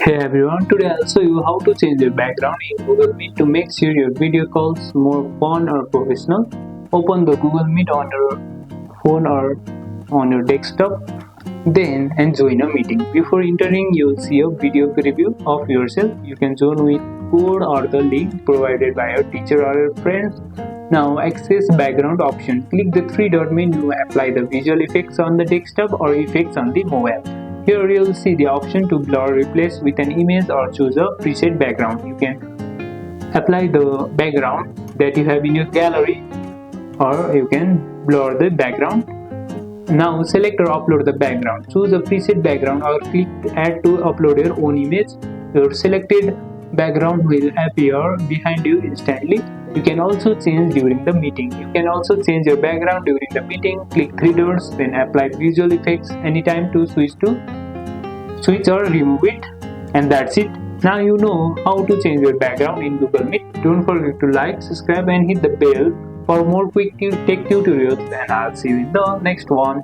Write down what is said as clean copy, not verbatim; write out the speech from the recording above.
Hey everyone, today I'll show you how to change your background in Google Meet to make sure your video calls more fun or professional. Open the Google Meet on your phone or on your desktop, then join a meeting. Before entering, you'll see a video preview of yourself. You can join with code or the link provided by your teacher or your friends. Now access background option. Click the three dot menu, apply the visual effects on the desktop or effects on the mobile. Here you'll see the option to blur, replace with an image or choose a preset background. You can apply the background that you have in your gallery or you can blur the background. Now select or upload the background. Choose a preset background or click add to upload your own image. Your selected background will appear behind you instantly. You can also change during the meeting. You can also change your background during the meeting. Click three dots, then apply visual effects anytime to switch or remove it, and that's it. Now you know how to change your background in Google Meet. Don't forget to like, subscribe and hit the bell for more quick tech tutorials, and I'll see you in the next one.